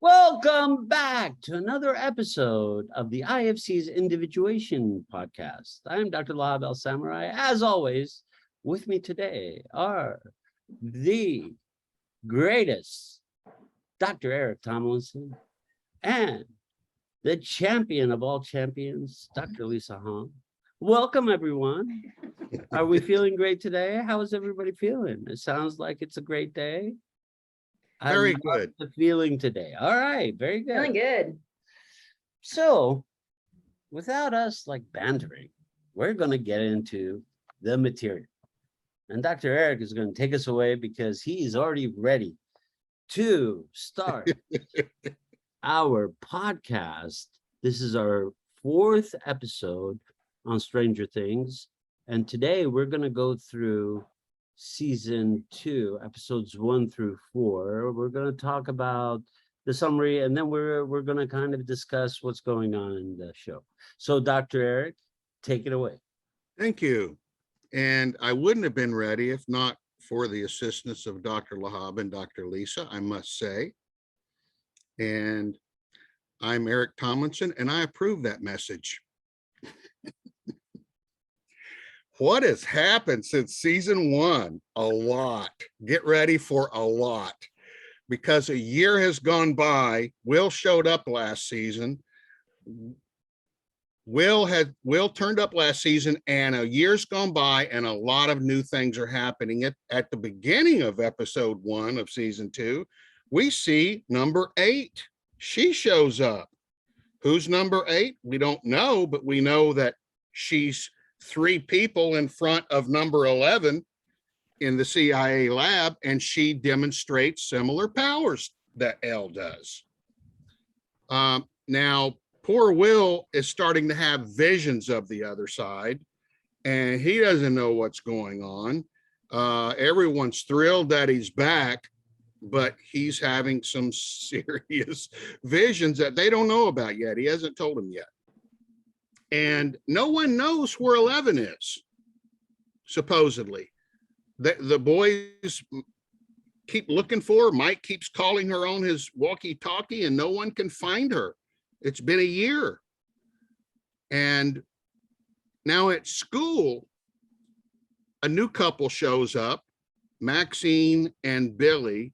Welcome back to another episode of the IFC's Individuation podcast. I'm Dr. Lahab Al-Samarrai. As always, with me today are the greatest Dr. Eric Tomlinson and the champion of all champions, Dr. Lisa Hong. Welcome, everyone. Are we feeling great today? How is everybody feeling? It sounds like it's a great day. Very I love good. the feeling today. All right, very good. Feeling good. So, without us like bantering, we're going to get into the material. And Dr. Eric is going to take us away because he's already ready to start our podcast. This is our 4th episode on Stranger Things. And today we're going to go through season 2, episodes 1 through 4. We're going to talk about the summary, and then we're going to kind of discuss what's going on in the show. So, Dr. Eric, take it away. Thank you. And I wouldn't have been ready if not for the assistance of Dr. Lahab and Dr. Lisa, I must say. And I'm Eric Tomlinson, and I approve that message. What has happened since season 1? A lot. Get ready for a lot. Because a year has gone by. Will showed up last season. Will turned up last season, and a year's gone by, and a lot of new things are happening. At the beginning of episode 1 of season 2, we see number 8. She shows up. Who's number 8? We don't know, but we know that she's 3 people in front of number 11 in the CIA lab, and she demonstrates similar powers that Elle does. Now, poor Will is starting to have visions of the other side, and he doesn't know what's going on. Everyone's thrilled that he's back, but he's having some serious visions that they don't know about yet. He hasn't told them yet. And no one knows where 11 is, supposedly. The boys keep looking for her. Mike keeps calling her on his walkie-talkie, and no one can find her. It's been a year. And now at school, a new couple shows up, Maxine and Billy,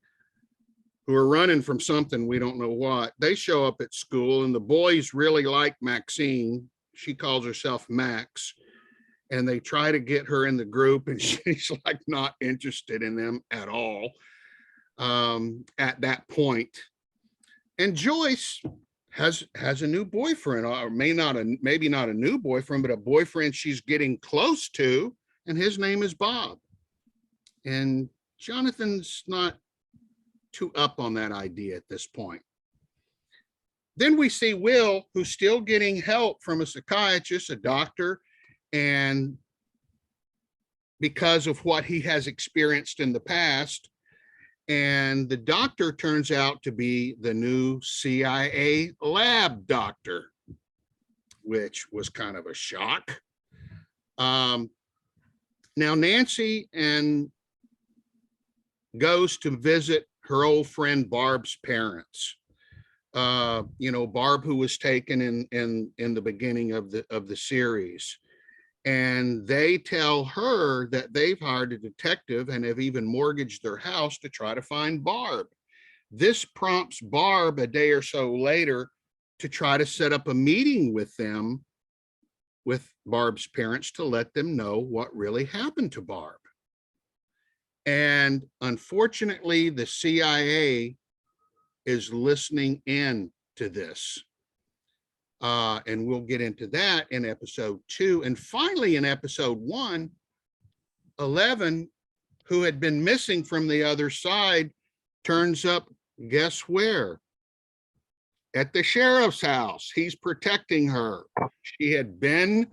who are running from something, we don't know what. They show up at school, and the boys really like Maxine. She calls herself Max, and they try to get her in the group, and she's like not interested in them at all at that point. And Joyce has a new boyfriend, or maybe not a new boyfriend, but a boyfriend she's getting close to, and his name is Bob. And Jonathan's not too up on that idea at this point. Then we see Will, who's still getting help from a psychiatrist, a doctor, and because of what he has experienced in the past. And the doctor turns out to be the new CIA lab doctor, which was kind of a shock. Now Nancy goes to visit her old friend Barb's parents. Barb, who was taken in the beginning of the series, and they tell her that they've hired a detective and have even mortgaged their house to try to find Barb. This prompts Barb a day or so later to try to set up a meeting with them, with Barb's parents, to let them know what really happened to Barb. And unfortunately, the CIA is listening in to this. And we'll get into that in episode 2. And finally, in episode 1, 11, who had been missing from the other side, turns up, guess where? At the sheriff's house. He's protecting her. She had been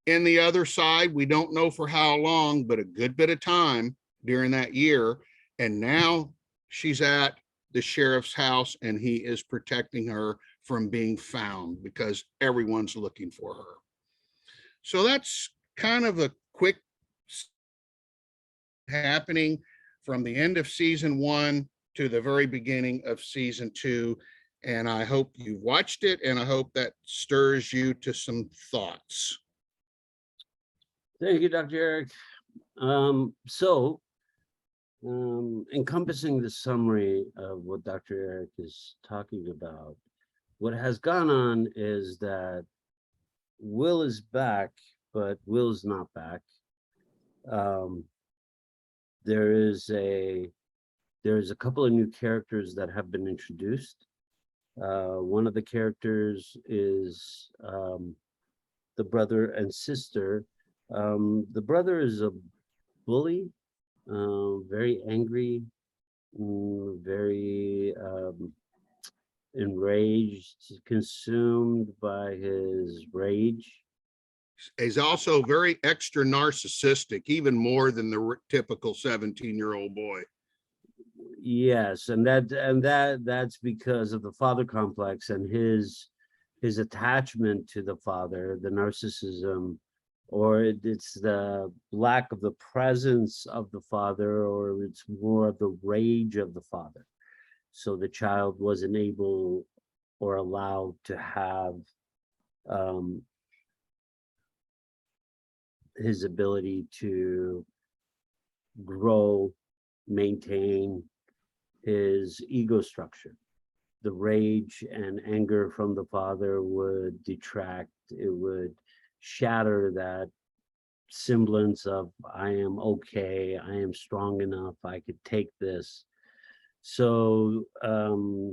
in the other side, we don't know for how long, but a good bit of time during that year. And now she's at the sheriff's house, and he is protecting her from being found because everyone's looking for her. So that's kind of a quick happening from the end of season 1 to the very beginning of season 2. And I hope you've watched it, and I hope that stirs you to some thoughts. Thank you, Dr. Eric. Encompassing the summary of what Dr. Eric is talking about, what has gone on is that Will is back, but Will's not back. There's a couple of new characters that have been introduced. One of the characters is the brother and sister. The brother is a bully, very angry, very enraged, consumed by his rage. He's also very extra narcissistic, even more than the typical 17-year-old boy. Yes, and that's because of the father complex and his attachment to the father, the narcissism, or it's the lack of the presence of the father, or it's more of the rage of the father. So the child wasn't able or allowed to have his ability to grow, maintain his ego structure. The rage and anger from the father would detract, it would shatter that semblance of I am okay, I am strong enough, I could take this. So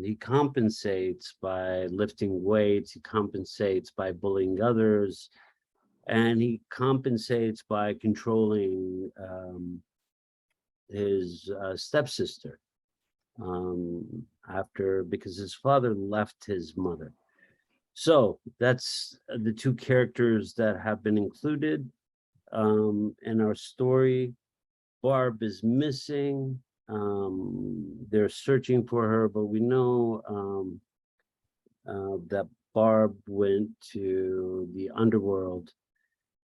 he compensates by lifting weights, he compensates by bullying others, and he compensates by controlling his stepsister because his father left his mother. So that's the two characters that have been included in our story. Barb is missing. They're searching for her, but we know that Barb went to the underworld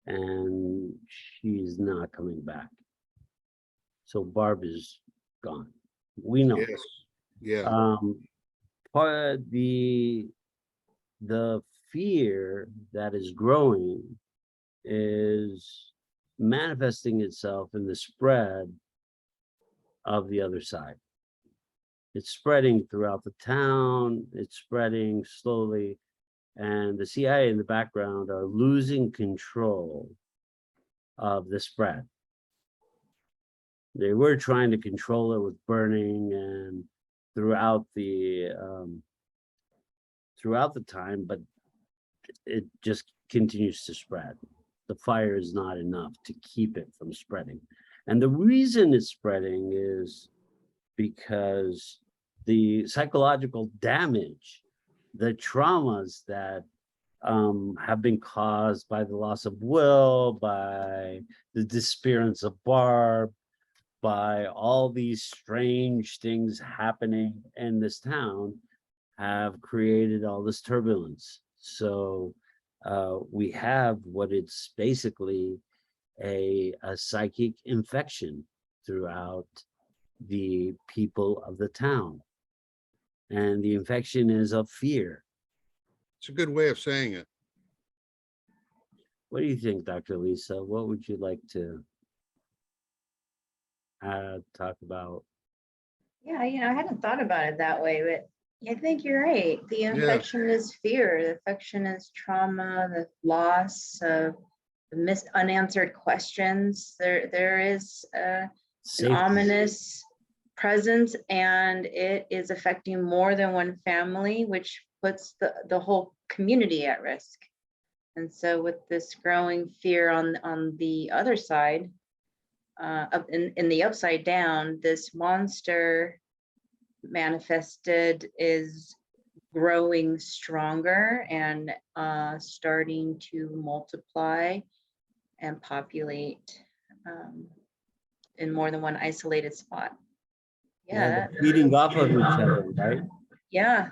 and she's not coming back. So Barb is gone. We know. Yes. Yeah. Part of the fear that is growing is manifesting itself in the spread of the other side. It's spreading throughout the town, it's spreading slowly, and the CIA in the background are losing control of the spread. They were trying to control it with burning and throughout the time, but it just continues to spread. The fire is not enough to keep it from spreading. And the reason it's spreading is because the psychological damage, the traumas that have been caused by the loss of Will, by the disappearance of Barb, by all these strange things happening in this town, have created all this turbulence. So we have what it's basically a psychic infection throughout the people of the town. And the infection is of fear. It's a good way of saying it. What do you think, Dr. Lisa? What would you like to talk about? Yeah, I hadn't thought about it that way, but I think you're right. The infection is fear. The infection is trauma, the loss of the unanswered questions. There is an ominous presence, and it is affecting more than one family, which puts the whole community at risk. And so with this growing fear on the other side, in the upside down, this monster manifested is growing stronger and starting to multiply and populate in more than one isolated spot. Yeah, feeding off of each other, right? Yeah.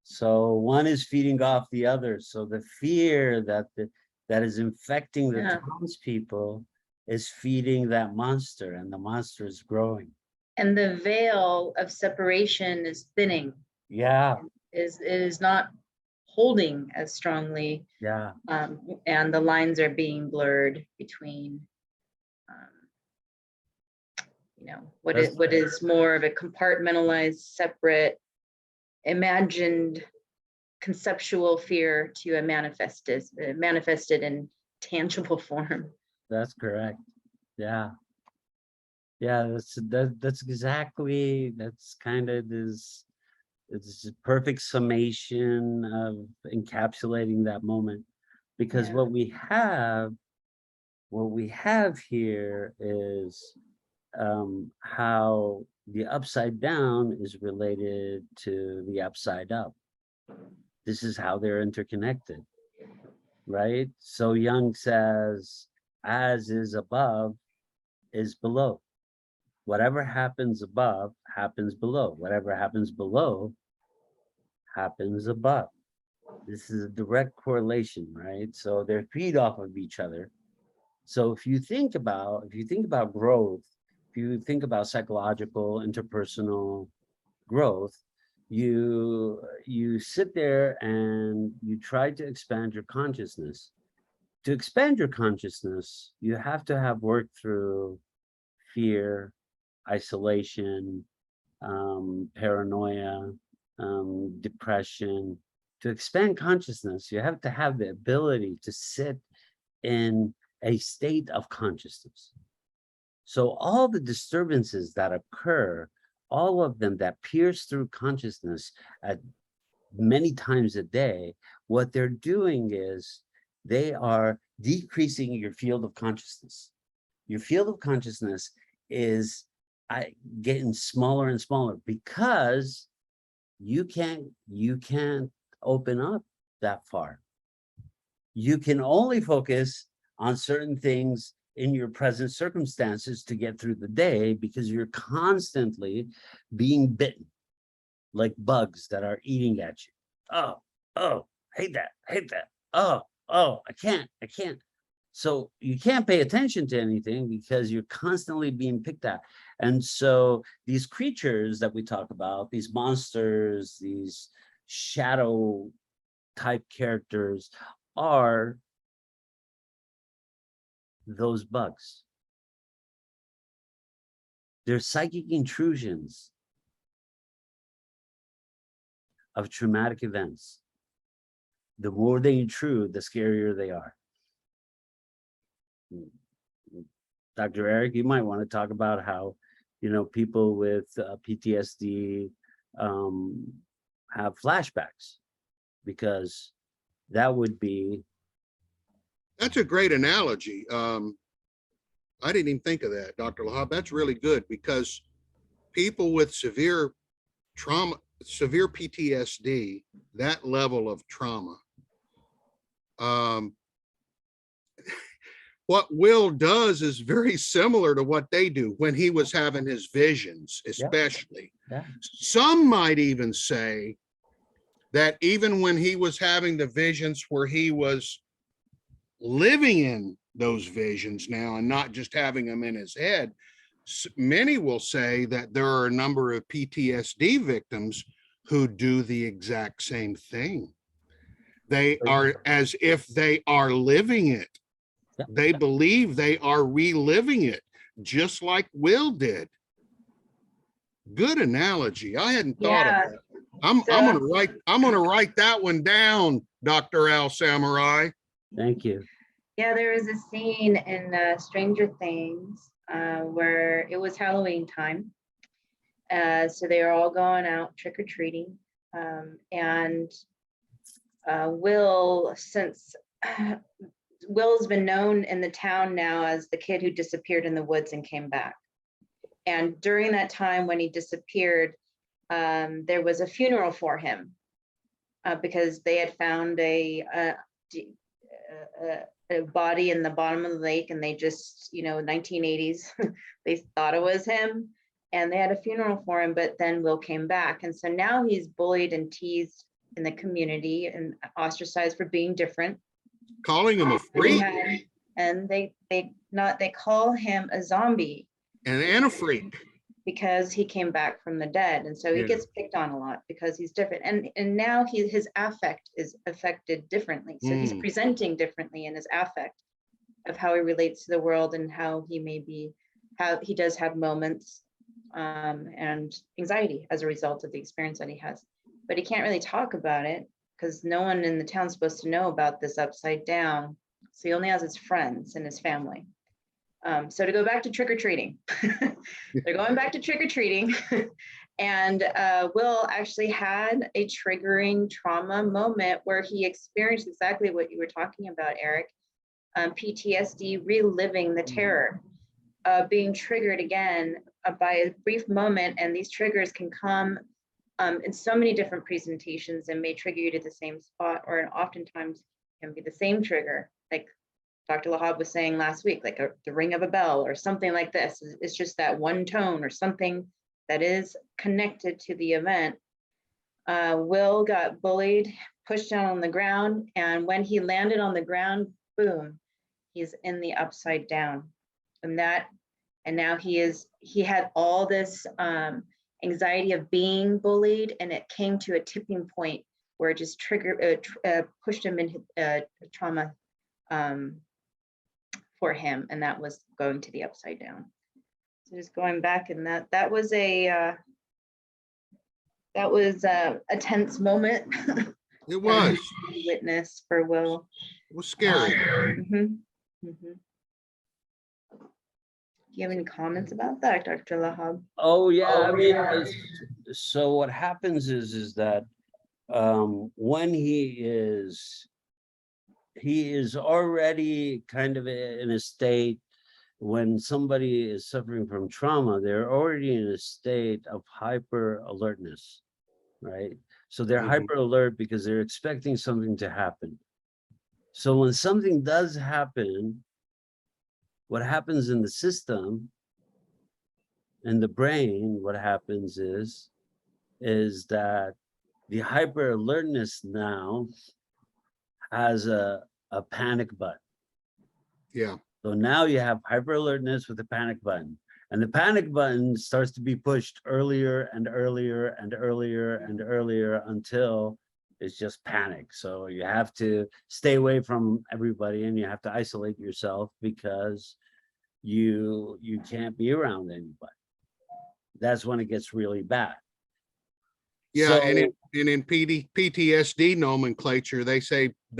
So one is feeding off the other. So the fear that is infecting the townspeople is feeding that monster, and the monster is growing. And the veil of separation is thinning, Yeah, it is not holding as strongly, yeah, and the lines are being blurred between, what That's is more of a compartmentalized, separate, imagined, conceptual fear to a manifested in tangible form. that's correct. Yeah. Yeah, that's exactly, that's kind of this, it's a perfect summation of encapsulating that moment. Because Yeah. what we have here is how the upside down is related to the upside up. This is how they're interconnected, right? So Jung says, as is above is below. Whatever happens above happens below. Whatever happens below happens above. This is a direct correlation, right? So they're feed off of each other. So if you think about growth, if you think about psychological, interpersonal growth, you sit there and you try to expand your consciousness. To expand your consciousness, you have to have worked through fear, isolation, paranoia, depression. To expand consciousness, you have to have the ability to sit in a state of consciousness. So all the disturbances that occur, all of them that pierce through consciousness at many times a day, what they're doing is they are decreasing your field of consciousness. Your field of consciousness is getting smaller and smaller because you can't open up that far. You can only focus on certain things in your present circumstances to get through the day because you're constantly being bitten like bugs that are eating at you. Oh, hate that. Oh, I can't. So you can't pay attention to anything because you're constantly being picked at. And so these creatures that we talk about, these monsters, these shadow type characters are those bugs. They're psychic intrusions of traumatic events. The more they intrude, the scarier they are. Dr. Eric, you might want to talk about how, people with PTSD have flashbacks, because that would be. That's a great analogy. I didn't even think of that, Dr. Lahab. That's really good because people with severe trauma, severe PTSD, that level of trauma, what Will does is very similar to what they do when he was having his visions, especially. Yeah. Some might even say that even when he was having the visions where he was living in those visions now and not just having them in his head, many will say that there are a number of PTSD victims who do the exact same thing. They are as if they are living it. They believe they are reliving it, just like Will did. Good analogy. I hadn't thought of that. I'm gonna write that one down, Dr. Al-Samarrai. Thank you. Yeah, there was a scene in Stranger Things where it was Halloween time. So they were all going out trick-or-treating. And Will, since Will's been known in the town now as the kid who disappeared in the woods and came back. And during that time when he disappeared, there was a funeral for him because they had found a body in the bottom of the lake, and they just, 1980s, they thought it was him, and they had a funeral for him, but then Will came back. And so now he's bullied and teased in the community and ostracized for being different. Calling him a freak. And they call him a zombie. And a freak. because he came back from the dead. And so he Yeah. gets picked on a lot because he's different. And now his affect is affected differently. So he's presenting differently in his affect of how he relates to the world and how he may be, how he does have moments and anxiety as a result of the experience that he has. But he can't really talk about it because no one in the town's supposed to know about this upside down. So he only has his friends and his family. So to go back to trick-or-treating, they're going back to trick-or-treating. And Will actually had a triggering trauma moment where he experienced exactly what you were talking about, Eric. PTSD, reliving the terror, being triggered again by a brief moment. And these triggers can come in so many different presentations and may trigger you to the same spot, or oftentimes can be the same trigger, like Dr. Lahab was saying last week, like the ring of a bell or something like this. It's just that one tone or something that is connected to the event. Will got bullied, pushed down on the ground, and when he landed on the ground, boom, he's in the upside down. And now he had all this anxiety of being bullied, and it came to a tipping point where it just pushed him into trauma for him, and that was going to the upside down. So just going back, and that was a tense moment. It was. Witness for Will. It was scary. Do you have any comments about that, Dr. Lahab? Oh yeah, I mean, so what happens is that when he is already kind of in a state, when somebody is suffering from trauma, they're already in a state of hyper alertness, right? So they're hyper alert because they're expecting something to happen. So when something does happen, what happens in the system, in the brain, what happens is that the hyper alertness now has a panic button. Yeah. So now you have hyper alertness with a panic button, and the panic button starts to be pushed earlier and earlier and earlier and earlier until it's just panic. So you have to stay away from everybody and you have to isolate yourself because you can't be around anybody. That's when it gets really bad. Yeah, So, and in PTSD nomenclature, they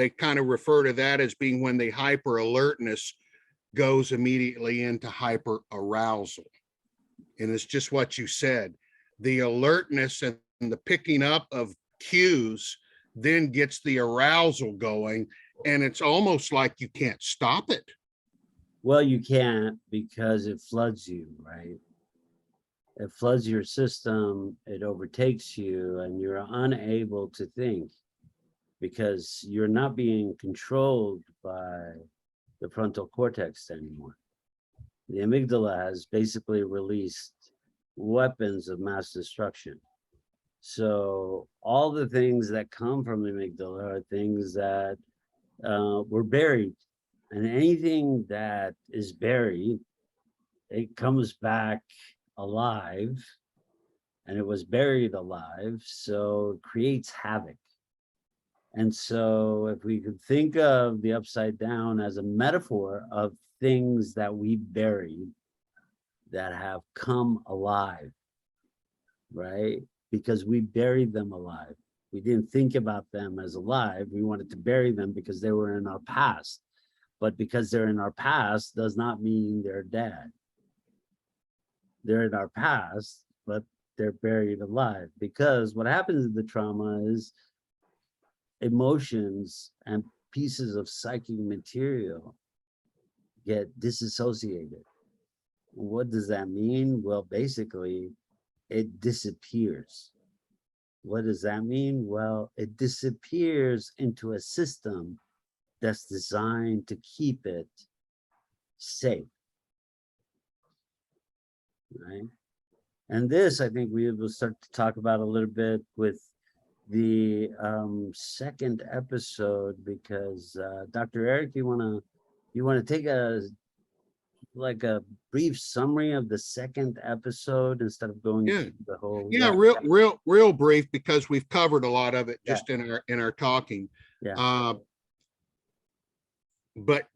kind of refer to that as being when the hyper alertness goes immediately into hyper arousal. And it's just what you said. The alertness and the picking up of cues then gets the arousal going, and it's almost like you can't stop it. well, you can't, because it floods you, right? It floods your system, it overtakes you, and you're unable to think because you're not being controlled by the frontal cortex anymore. The amygdala has basically released weapons of mass destruction. So all the things that come from the amygdala are things that were buried, and anything that is buried, it comes back alive, and it was buried alive, so it creates havoc. And so if we could think of the upside down as a metaphor of things that we buried that have come alive, right? Because we buried them alive. We didn't think about them as alive. We wanted to bury them because they were in our past. But because they're in our past does not mean they're dead. They're in our past, but they're buried alive. Because what happens in the trauma is emotions and pieces of psychic material get disassociated. What does that mean? Well, basically, it disappears. What does that mean? Well, it disappears into a system that's designed to keep it safe, right? And this, I think we will start to talk about a little bit with the second episode, because Dr. Eric, you wanna take like a brief summary of the second episode instead of going Yeah. through the whole? Yeah, real brief, because we've covered a lot of it Yeah. just in our talking. Yeah. But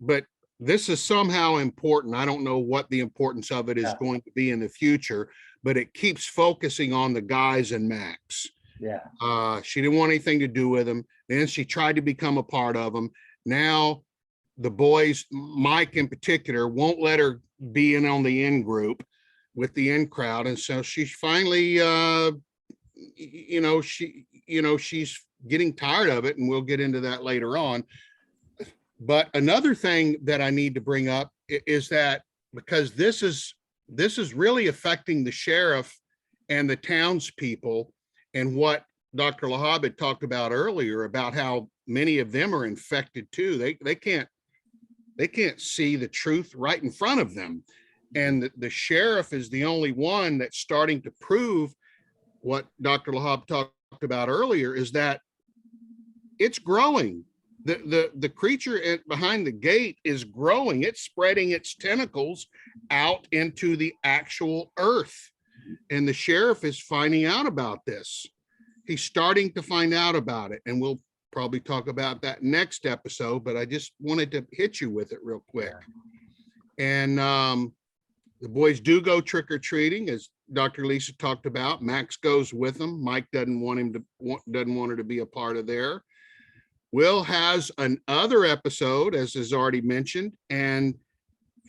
this is somehow important. I don't know what the importance of it is Yeah. going to be in the future, but it keeps focusing on the guys and Max. Yeah. She didn't want anything to do with them. Then she tried to become a part of them. Now the boys, Mike in particular, won't let her be in on the in group with the in crowd. And so she finally, she's getting tired of it, and we'll get into that later on. But another thing that I need to bring up is that, because this is really affecting the sheriff and the townspeople, and what Dr. Lahab had talked about earlier about how many of them are infected too. They can't see the truth right in front of them. And the sheriff is the only one that's starting to prove what Dr. Lahab talked about earlier, is that it's growing. The creature behind the gate is growing. It's spreading its tentacles out into the actual earth. And the sheriff is finding out about this. He's starting to find out about it. And we'll probably talk about that next episode, but I just wanted to hit you with it real quick. And the boys do go trick-or-treating, as Dr. Lisa talked about. Max goes with them. Mike doesn't want her to be a part of there. Will has another episode, as is already mentioned, and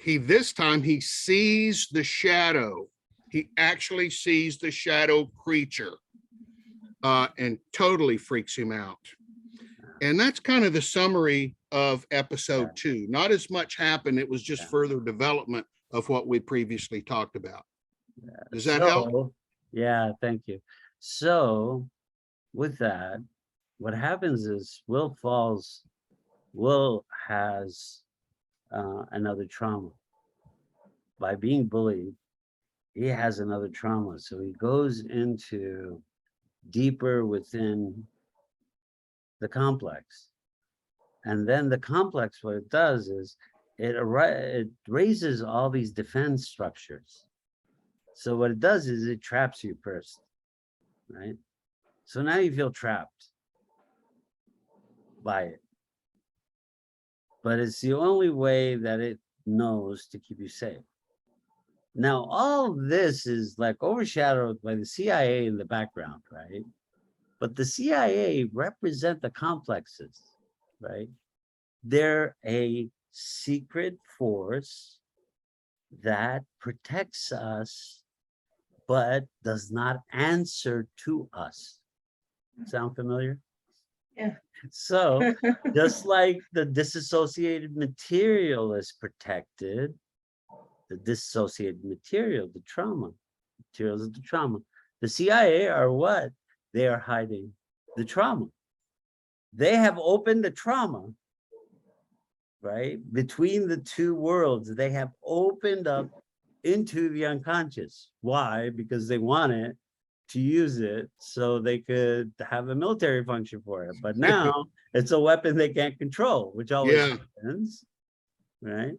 this time he sees the shadow. He actually sees the shadow creature, and totally freaks him out. And that's kind of the summary of episode 2. Not as much happened. It was just further development of what we previously talked about. Does that help? Yeah, thank you. So with that, what happens is Will has another trauma. By being bullied, he has another trauma. So he goes into deeper within the complex. And then the complex, what it does is it raises all these defense structures. So what it does is it traps you first, right? So now you feel trapped by it. But it's the only way that it knows to keep you safe. Now, all this is like overshadowed by the CIA in the background, right? But the CIA represent the complexes, right? They're a secret force that protects us, but does not answer to us. Sound familiar? Yeah. So just like the disassociated material is protected, the dissociated material, the trauma, materials of the trauma. The CIA are what? They are hiding the trauma. They have opened the trauma, right? Between the two worlds, they have opened up into the unconscious. Why? Because they wanted to use it so they could have a military function for it. But now it's a weapon they can't control, which always happens, right?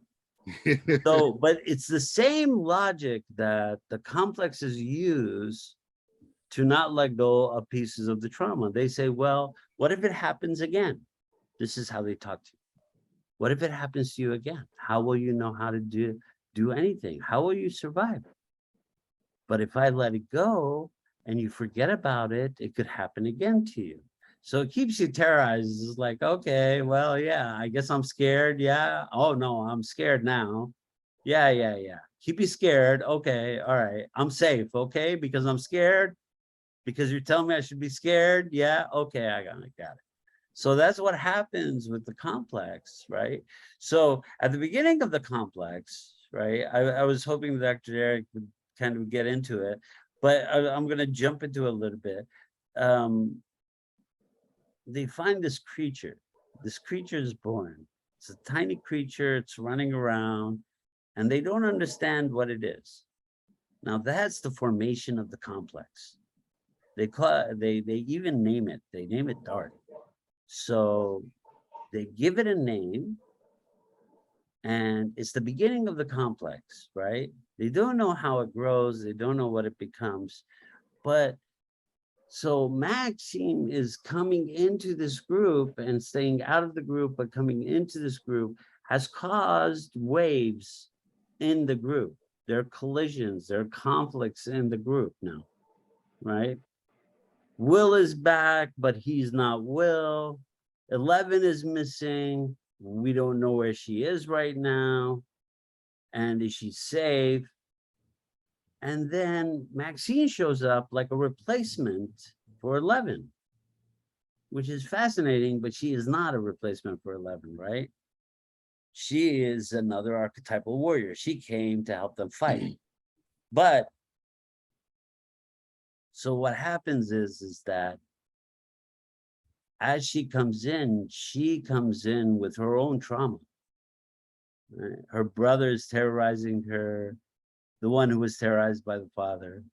So, but it's the same logic that the complexes use to not let go of pieces of the trauma. They say, well, what if it happens again? This is how they talk to you. What if it happens to you again? How will you know how to do anything? How will you survive? But if I let it go and you forget about it, it could happen again to you. So it keeps you terrorized. It's like, okay, well, yeah, I guess I'm scared. Yeah. Oh, no, I'm scared now. Yeah. Keep you scared. Okay. All right. I'm safe. Okay. Because I'm scared. Because you're telling me I should be scared. Yeah. Okay. I got it. So that's what happens with the complex, right? So at the beginning of the complex, right, I was hoping Dr. Eric would kind of get into it, but I'm going to jump into a little bit. They find this creature. This creature is born. It's a tiny creature. It's running around, and they don't understand what it is. Now that's the formation of the complex. They even name it. They name it Dark. So they give it a name, And it's the beginning of the complex, right? They don't know how it grows. They don't know what it becomes. But so Maxine is coming into this group and staying out of the group, but coming into this group has caused waves in the group. There are collisions, there are conflicts in the group now, right? Will is back, but he's not Will. 11 is missing. We don't know where she is right now. And is she safe? And then Maxine shows up like a replacement for 11, which is fascinating, but she is not a replacement for 11, right? She is another archetypal warrior. She came to help them fight. But so what happens is that as she comes in with her own trauma. Right? Her brother is terrorizing her, the one who was terrorized by the father.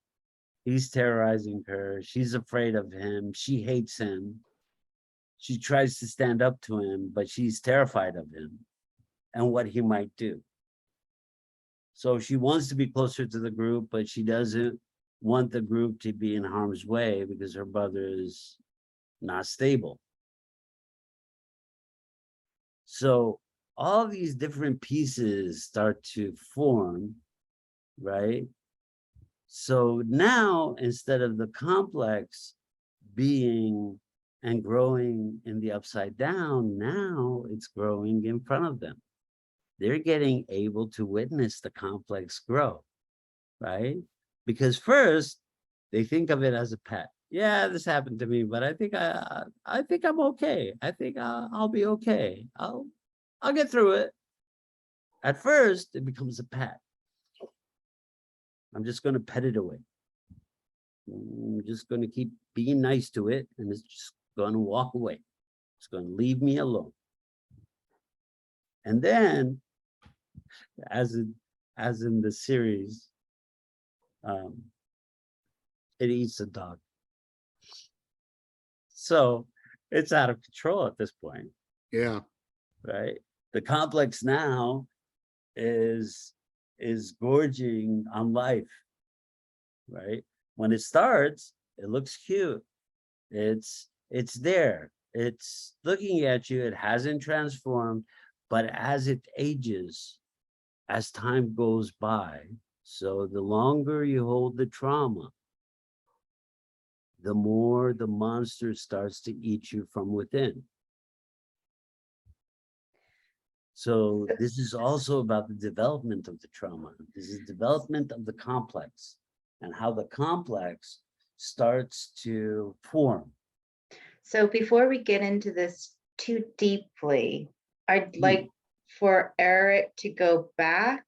He's terrorizing her. She's afraid of him. She hates him. She tries to stand up to him, but she's terrified of him and what he might do. So she wants to be closer to the group, but she doesn't want the group to be in harm's way because her brother is not stable. So all these different pieces start to form, right? So now, instead of the complex being and growing in the upside down, now it's growing in front of them. They're getting able to witness the complex grow, right? Because first, they think of it as a pet. Yeah, this happened to me, but I think I'm okay. I think I'll be okay. I'll get through it. At first, it becomes a pet. I'm just going to pet it away. I'm just going to keep being nice to it, and it's just going to walk away. It's going to leave me alone. And then, as in the series, it eats a dog. So it's out of control at this point. Yeah. Right. The complex now is gorging on life. Right. When it starts, it looks cute. It's there. It's looking at you. It hasn't transformed, but as it ages, as time goes by, so the longer you hold the trauma, the more the monster starts to eat you from within. So this is also about the development of the trauma. This is development of the complex and how the complex starts to form. So before we get into this too deeply, I'd like for Eric to go back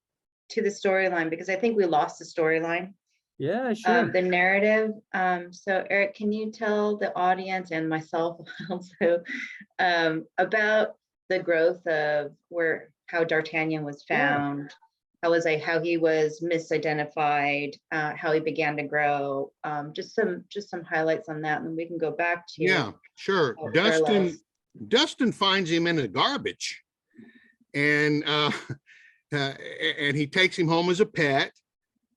to the storyline, because I think we lost the storyline. Yeah, sure. The narrative. So Eric, can you tell the audience and myself also about the growth of how D'Artagnan was found, how he was misidentified, how he began to grow. Just some highlights on that, and then we can go back to sure. Dustin finds him in the garbage, and he takes him home as a pet.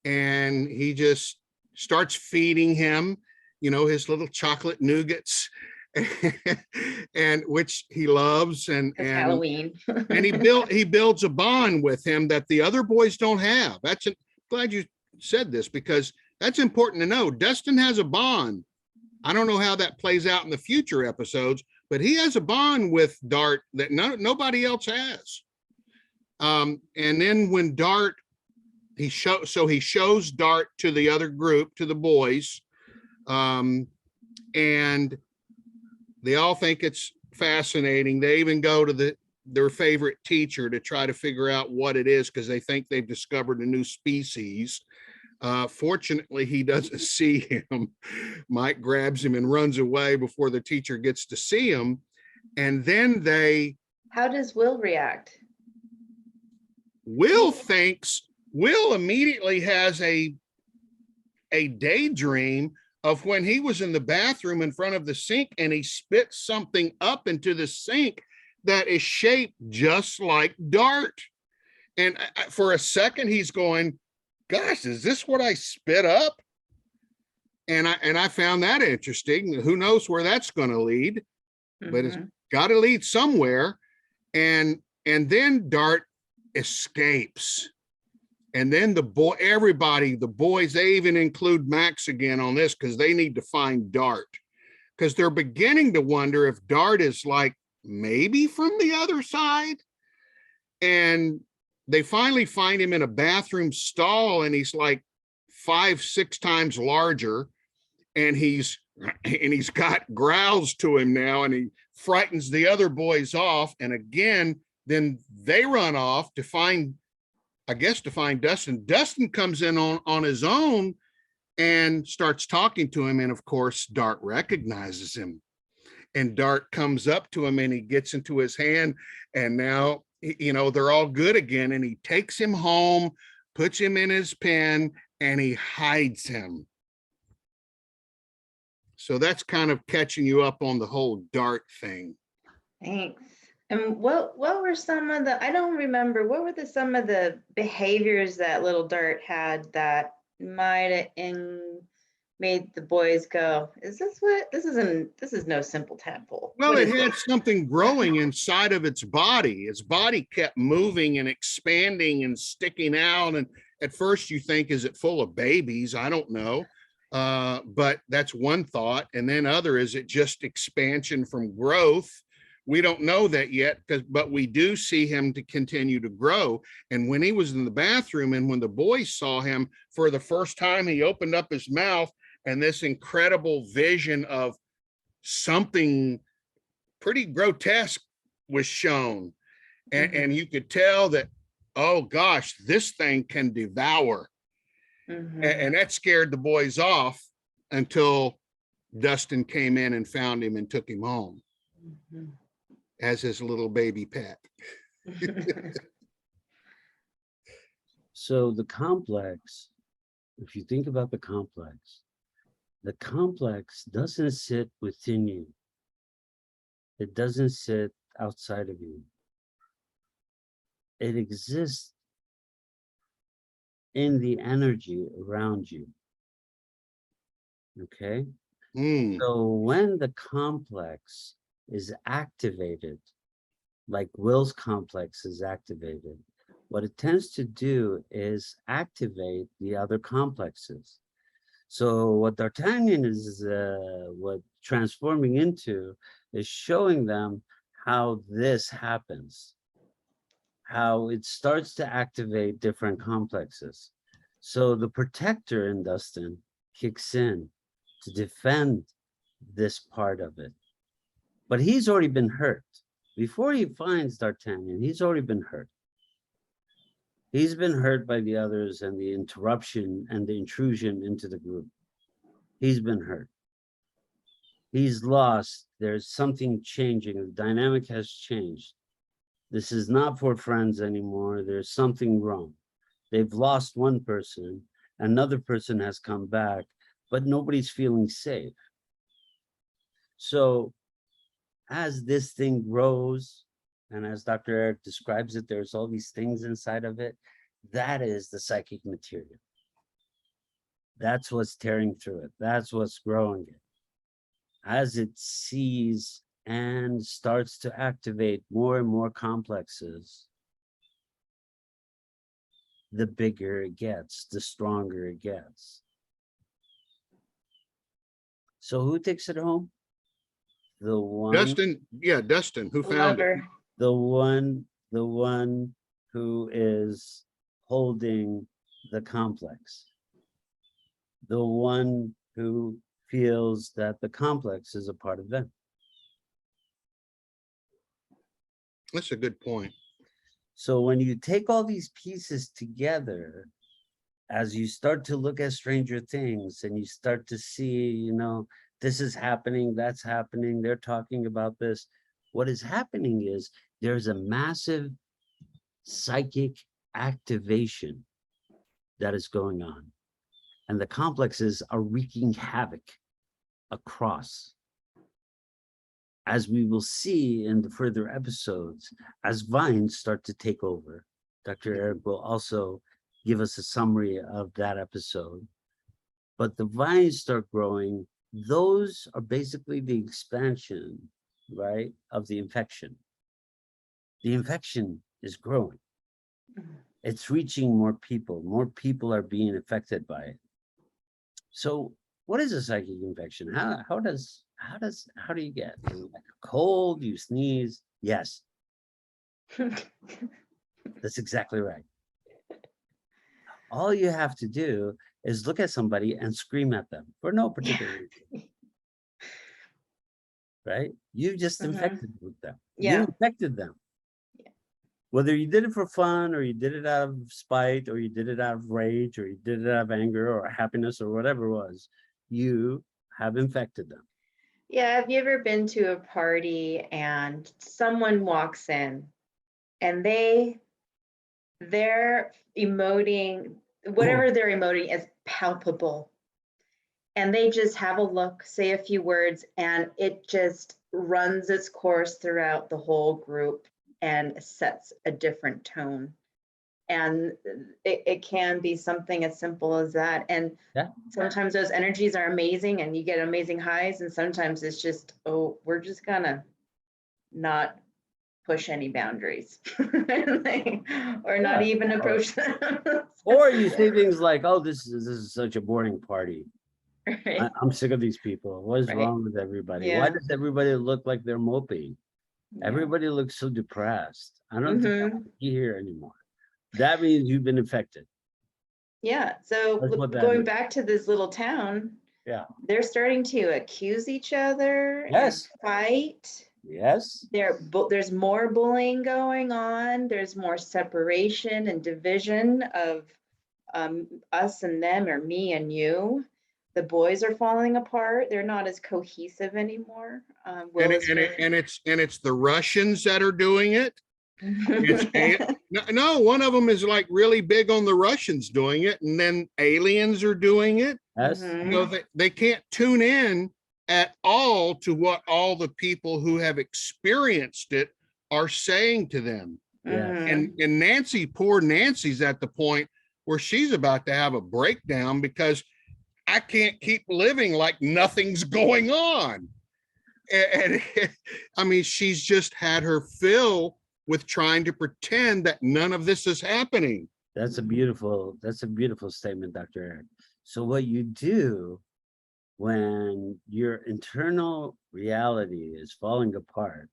And he just starts feeding him, his little chocolate nougats, and which he loves. And Halloween. And he builds a bond with him that the other boys don't have. Glad you said this, because that's important to know. Dustin has a bond. I don't know how that plays out in the future episodes, but he has a bond with Dart that nobody else has. And then when Dart, he shows Dart to the other group, to the boys, and they all think it's fascinating. They even go to their favorite teacher to try to figure out what it is, because they think they've discovered a new species. Fortunately, he doesn't see him. Mike grabs him and runs away before the teacher gets to see him. And then how does Will react? Will immediately has a daydream of when he was in the bathroom in front of the sink, and he spits something up into the sink that is shaped just like Dart. And for a second, he's going, gosh, is this what I spit up? And I found that interesting. Who knows where that's going to lead, but it's Mhm. got to lead somewhere. And then Dart escapes. And then everybody, the boys, they even include Max again on this because they need to find Dart. Because they're beginning to wonder if Dart is like maybe from the other side. And they finally find him in a bathroom stall, and he's like 5-6 times larger. And he's got growls to him now, and he frightens the other boys off. And again, then they run off to find Dustin. Dustin comes in on his own and starts talking to him. And of course, Dart recognizes him. And Dart comes up to him and he gets into his hand. And now, they're all good again. And he takes him home, puts him in his pen, and he hides him. So that's kind of catching you up on the whole Dart thing. Thanks. And what were some of the, I don't remember, what were some of the behaviors that little Dart had that might have made the boys go, this is no simple tadpole. Well, What it is had this? something growing inside of its body. Its body kept moving and expanding and sticking out. And at first you think, is it full of babies? I don't know. But that's one thought. And then other, is it just expansion from growth? We don't know that yet, but we do see him to continue to grow. And when he was in the bathroom and when the boys saw him for the first time, he opened up his mouth and this incredible vision of something pretty grotesque was shown. And you could tell that, oh gosh, this thing can devour. And that scared the boys off until Dustin came in and found him and took him home as his little baby pet. So the complex, if you think about the complex doesn't sit within you. It doesn't sit outside of you. It exists in the energy around you. Okay? So when the complex is activated, like Will's complex is activated, what it tends to do is activate the other complexes. So what D'Artagnan is what transforming into is showing them how this happens, how it starts to activate different complexes. So the protector in Dustin kicks in to defend this part of it. But he's already been hurt. Before he finds D'Artagnan, he's already been hurt. He's been hurt by the others and the interruption and the intrusion into the group. He's been hurt. He's lost. There's something changing. The dynamic has changed. This is not for friends anymore. There's something wrong. They've lost one person. Another person has come back, but nobody's feeling safe. So as this thing grows, and as Dr. Eric describes it, there's all these things inside of it. That is the psychic material. That's what's tearing through it. That's what's growing it. As it sees and starts to activate more and more complexes, the bigger it gets, the stronger it gets. So who takes it home? The one. Dustin, who found it? The one who is holding the complex. The one who feels that the complex is a part of them. That's a good point. So when you take all these pieces together, as you start to look at Stranger Things and you start to see, this is happening, that's happening, they're talking about this. What is happening is there's a massive psychic activation that is going on. And the complexes are wreaking havoc across. As we will see in the further episodes, as vines start to take over, Dr. Eric will also give us a summary of that episode. But the vines start growing. Those are basically the expansion, right, of the infection. The infection is growing. It's reaching more people. More people are being affected by it. So what is a psychic infection? How do you get? Is it like a cold? You sneeze? Yes, that's exactly right. All you have to do is look at somebody and scream at them for no particular reason, right? You just infected with them. You Yeah. infected them. Whether you did it for fun or you did it out of spite or you did it out of rage or you did it out of anger or happiness or whatever it was, you have infected them. Yeah, have you ever been to a party and someone walks in and they're emoting, whatever they're emoting is palpable. And they just have a look, say a few words, and it just runs its course throughout the whole group and sets a different tone. And it can be something as simple as that. And Yeah. sometimes those energies are amazing and you get amazing highs. And sometimes it's just, oh, we're just gonna not push any boundaries or not even approach them. Or you say things like, oh, this is such a boring party. Right. I'm sick of these people. What is Right. wrong with everybody? Why Yeah. does everybody look like they're moping? Yeah. Everybody looks so depressed. I don't think I Mhm. want to be here anymore. That means you've been infected. Yeah. So That's what that going means. back to this little town, Yeah. they're starting to accuse each other Yes. and fight. Yes. There's more bullying going on. There's more separation and division of us and them, or me and you. The boys are falling apart. They're not as cohesive anymore. Will is very. It's the Russians that are doing it. No, one of them is like really big on the Russians doing it, and then aliens are doing it. Yes. Mhm. You know, they can't tune in at all to what all the people who have experienced it are saying to them. Yeah. Mhm. And Nancy, poor Nancy's at the point where she's about to have a breakdown because I can't keep living like nothing's going on. And I mean, she's just had her fill with trying to pretend that none of this is happening. That's a beautiful statement, Dr. Eric. So what you do when your internal reality is falling apart,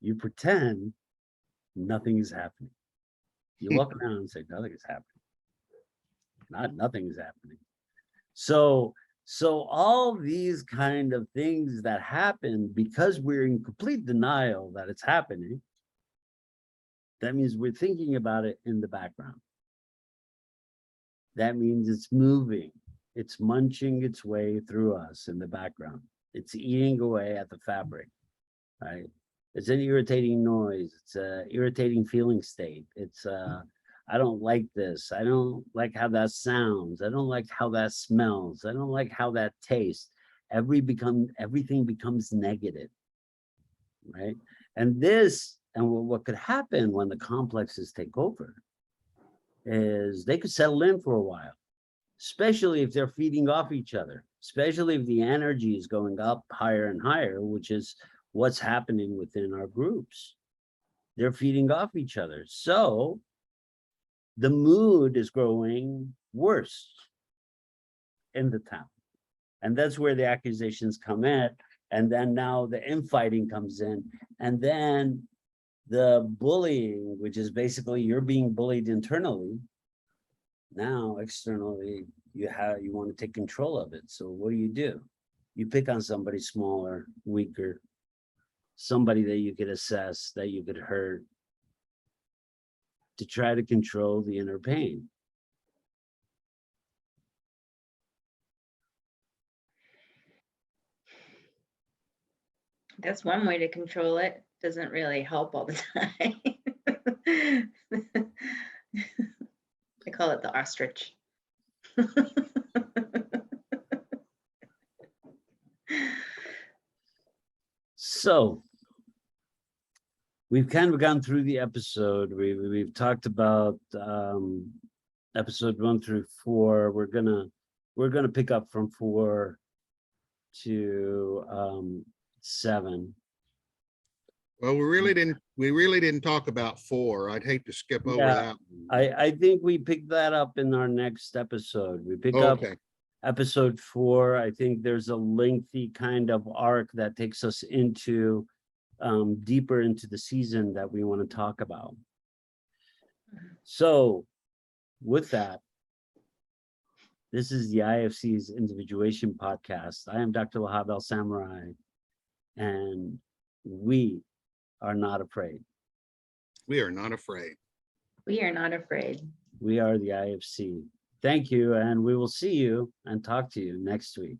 you pretend nothing is happening. You walk around and say, nothing is happening. Nothing is happening. So all these kind of things that happen because we're in complete denial that it's happening, that means we're thinking about it in the background. That means it's moving. It's munching its way through us in the background. It's eating away at the fabric, right? It's an irritating noise. It's an irritating feeling state. It's I don't like this. I don't like how that sounds. I don't like how that smells. I don't like how that tastes. Everything becomes negative, right? And what could happen when the complexes take over is they could settle in for a while, especially if they're feeding off each other, especially if the energy is going up higher and higher, which is what's happening within our groups. They're feeding off each other. So the mood is growing worse in the town. And that's where the accusations come in. And then now the infighting comes in. And then the bullying, which is basically you're being bullied internally. Now externally, you want to take control of it. So what do? You pick on somebody smaller, weaker, somebody that you could assess, that you could hurt, to try to control the inner pain. That's one way to control it. Doesn't really help all the time. I call it the ostrich. So we've kind of gone through the episode. We've talked about episode 1 through 4. We're gonna pick up from 4 to 7. Well, we really didn't talk about 4. I'd hate to skip over Yeah, that. I think we pick that up in our next episode. We pick up Okay, episode 4. I think there's a lengthy kind of arc that takes us into deeper into the season that we want to talk about. So with that, this is the IFC's Individuation podcast. I am Dr. Lahab Al-Samarrai, and we are not afraid. we are not afraid. We are not afraid. We are the IFC. Thank you, and we will see you and talk to you next week.